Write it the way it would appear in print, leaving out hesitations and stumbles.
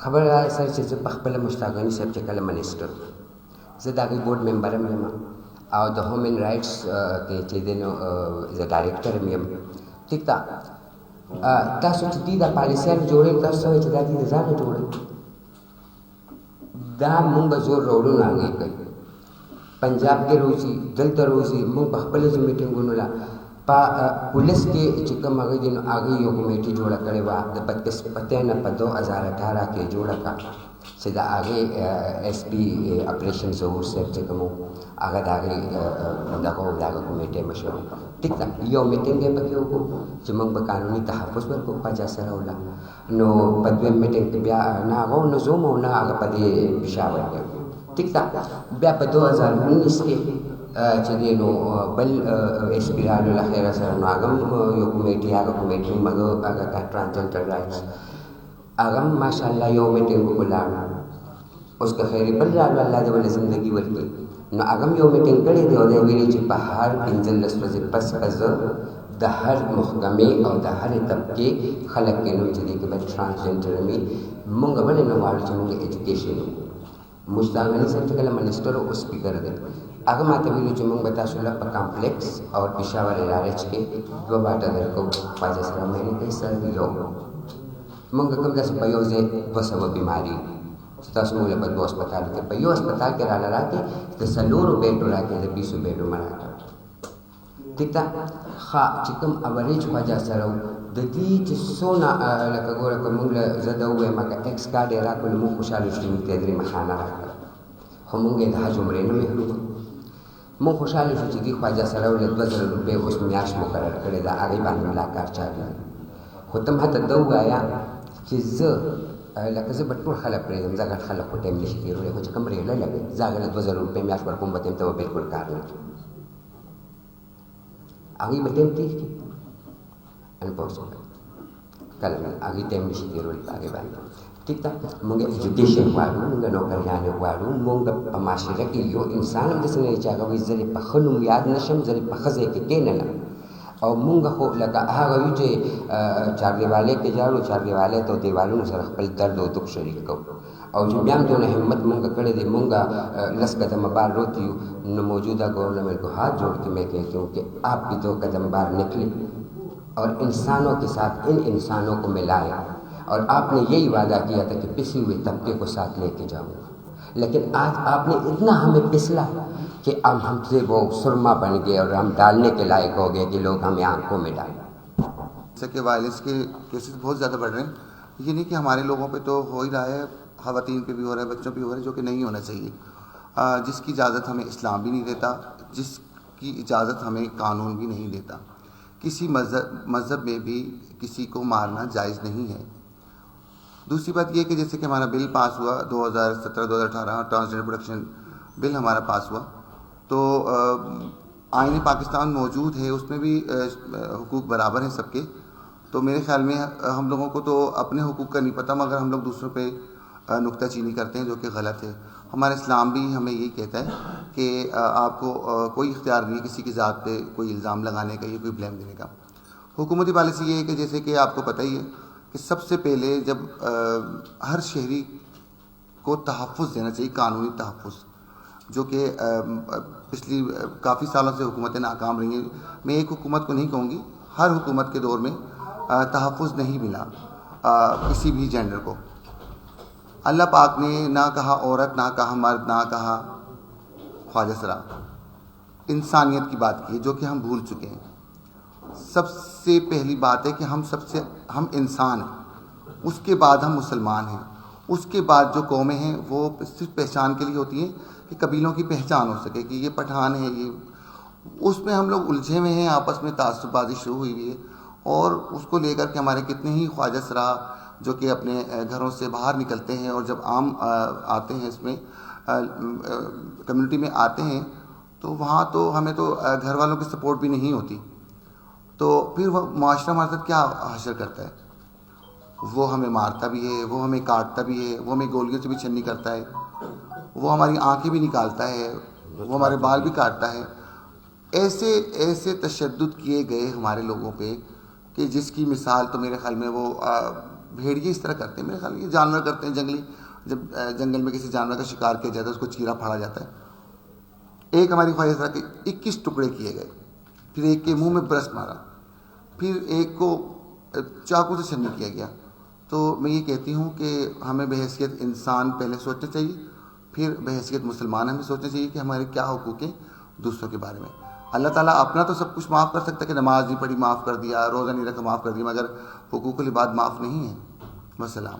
خبر را سره چې زه په خپله مشتاق غني صاحب چې کله منسټر زه د هغې بورډ ممبر هم یم او د هومن رایټس کې چې دی نو زه ډایرکټر هم یم. ټیک ده، تاسو چې دي دا پالیسیانې جوړوي تاسو څه وایي چې دا دي د ځانه جوړوي؟ دا مونږ به زور راوړو نو هغې کوي. پنجاب کې روزي دلته روزي مونږ په خپله چې میټینګونو له په پولیس کې چې کوم هغه دي نو هغې یو کمیټي جوړه کړې وه د بدقسمتۍ نه په 2018 کې جوړه کړه چې د هغې ایس پي اپریشن ظهور صاحب چې کوم هغه د هغې دغه کمیټۍ مشر و. ټیک ده، یو میټینګ یې پکې وکړو چې موږ به قانوني تحفظ ورکړو پاچا سره وله. نو په دویم میټینګ کې بیا نه هغه نه زوم او نه هغه په دې پېښور کې. ټیک ده، بیا په 2019 کې چې دی نو بل ایس پي راغلو له خیره سره نو هغه هم یو کمیټي هغه ټرانسجنډر رایټس هغه هم ماشاءالله یو میټینګ ولاړ. اوس که خیر بل راغلو الله دې ولې زندګي ورکړي نو هغه هم یو میټینګ کړی دی او دی ویلي چې په هر 15 ورځې پس د هر محکمې او د هرې طبقې خلک کې نو چې دی کې به ټرانسجنډر وي. مونږ ولې نه غواړو چې مونږ ایجوکیشن وکړو. مشتاق غني صاحب چې کله منسټر او سپیکر دی هغه ماته ویلو چې مونږ به تاسو له په کمپلیکس او پېښور LRH کې 2 باټه درکو. خواجه سره مې نه کوي سر یو مونږ کوم داسې په یو ځای 200 بیماري چې تاسو موږ په 2 هسپتال کې په یو هسپتال کې راکړي د 4 بیډو راکړي د 20 بیډو راکړي. ټیک ده، ښه چې کوم اوریج خواجه سره د دې چې څونه لکه ګوره که موږ له زه ده ووایم که ایکس کارډ یې راکړو موږ خوشحاله شو موږ ته 3 مخانه راکړه خو موږ یې د حج عمرې نه محروم. موږ خوشحاله شو چې دې خواجه سره له 2000 روپۍ اوس میاشت مقرر کړې ده هغې باندې ملا کار چاري. خو ته ماته ده ووایه چې زه لکه زه به ټول خلک پرېږدم زه غټ خلک خو ټایم نه شي تېرولی خو چې کوم ریله لګوي زه هغې له 2000 روپۍ میاشت ورکوم به ته به بلکل کار نه کړي هغوی به ټایم تېر کړي ان پوه شوې کله هغوی ټایم نه شي تېرولی په هغې باندې. ټیک ده، مونږ ایجوکیشن غواړو مونږ نوکریانې غواړو مونږ په معاشره کې یو انسان هم داسې نه دی چې هغه وایي زه دې په ښه نوم یاد نه شم زه دې په ښه ځای کې کېننم. او مونږ خو لکه هغه یو چې چاردیوالۍ کې جاړو چاردیوالۍ ته دیوالونو سره خپل درد او دکھ شریک کوو او چې بیا هم دونه همت مونږ کړی دی مونږ 10 قدم بار روتی ہوں نو موجودہ گورنمنٹ کو ہاتھ جوڑ کے میں کہتی ہوں کہ آپ بھی 2 قدم بار نکلیں اور انسانوں کے ساتھ ان انسانوں کو ملائیں. اور آپ نے یہی وعدہ کیا تھا کہ پسے ہوئے طبقے کو ساتھ لے کے جاؤں گا لیکن آج آپ نے اتنا ہمیں پسلا کہ اب ہم سے وہ سرما بن گئے اور ہم ڈالنے کے لائق ہو گئے کہ لوگ ہمیں آنکھوں میں ڈالیں. جیسا کہ وائلنس کے کیسز بہت زیادہ بڑھ رہے ہیں. یہ نہیں کہ ہمارے لوگوں پہ تو ہو ہی رہا ہے خواتین پہ بھی ہو رہا ہے بچوں پہ بھی ہو رہا ہے جو کہ نہیں ہونا چاہیے. جس کی اجازت ہمیں اسلام بھی نہیں دیتا جس کی اجازت ہمیں قانون بھی نہیں دیتا. کسی مذہب میں بھی کسی کو مارنا جائز نہیں ہے. دوسری بات یہ کہ جیسے کہ ہمارا بل پاس ہوا 2017-2018 ٹرانسجنڈر پروٹیکشن بل ہمارا پاس ہوا تو آئین پاکستان موجود ہے اس میں بھی حقوق برابر ہیں سب کے. تو میرے خیال میں ہم لوگوں کو تو اپنے حقوق کا نہیں پتہ مگر ہم لوگ دوسروں پہ نکتہ چینی کرتے ہیں جو کہ غلط ہے. ہمارا اسلام بھی ہمیں یہی کہتا ہے کہ آپ کو کوئی اختیار نہیں ہے کسی کی ذات پہ کوئی الزام لگانے کا یا کوئی بلیم دینے کا. حکومتی پالیسی یہ ہے کہ جیسے کہ آپ کو پتہ ہی ہے کہ سب سے پہلے جب ہر شہری کو تحفظ دینا چاہیے قانونی تحفظ جو کہ پچھلی کافی سالوں سے حکومتیں ناکام رہی ہیں. میں ایک حکومت کو نہیں کہوں گی ہر حکومت کے دور میں تحفظ نہیں ملا کسی بھی جینڈر کو. اللہ پاک نے نہ کہا عورت نہ کہا مرد نہ کہا خواجہ سرا انسانیت کی بات کی جو کہ ہم بھول چکے ہیں. سب سے پہلی بات ہے کہ ہم انسان ہیں اس کے بعد ہم مسلمان ہیں اس کے بعد جو قومیں ہیں وہ صرف پہچان کے لیے ہوتی ہیں کہ قبیلوں کی پہچان ہو سکے کہ یہ پٹھان ہے یہ اس میں ہم لوگ الجھے ہوئے ہیں آپس میں تعصب بازی شروع ہوئی ہوئی ہے. اور اس کو لے کر کے ہمارے کتنے ہی خواجہ سرا جو کہ اپنے گھروں سے باہر نکلتے ہیں اور جب عام آتے ہیں اس میں کمیونٹی میں آتے ہیں تو وہاں تو ہمیں تو گھر والوں کی سپورٹ بھی نہیں ہوتی تو پھر وہ معاشرہ ہمارے ساتھ کیا حشر کرتا ہے. وہ ہمیں مارتا بھی ہے وہ ہمیں کاٹتا بھی ہے وہ ہمیں گولیوں سے بھی چھنی کرتا ہے وہ ہماری آنکھیں بھی نکالتا ہے وہ ہمارے بال بھی کاٹتا ہے. ایسے تشدد کیے گئے ہمارے لوگوں پہ کہ جس کی مثال تو میرے خیال میں وہ بھیڑیے اس طرح کرتے ہیں، میرے خیال یہ جانور کرتے ہیں جنگلی، جب جنگل میں کسی جانور کا شکار کیا جاتا ہے اس کو چیرا پھاڑا جاتا ہے. ایک ہماری خواہش تھا کہ 21 ٹکڑے کیے گئے، پھر ایک کے منہ میں برس مارا، پھر ایک کو چاقو سے چھلنی کیا گیا. تو میں یہ کہتی ہوں کہ ہمیں بحیثیت انسان پہلے سوچنا چاہیے، پھر بحیثیت مسلمان ہمیں سوچنا چاہیے کہ ہمارے کیا حقوق ہیں دوسروں کے بارے میں. اللہ تعالیٰ اپنا تو سب کچھ معاف کر سکتا ہے کہ نماز نہیں پڑھی معاف کر دیا، روزہ نہیں رکھا معاف کر دیا، مگر حقوق العباد معاف نہیں ہے. والسلام.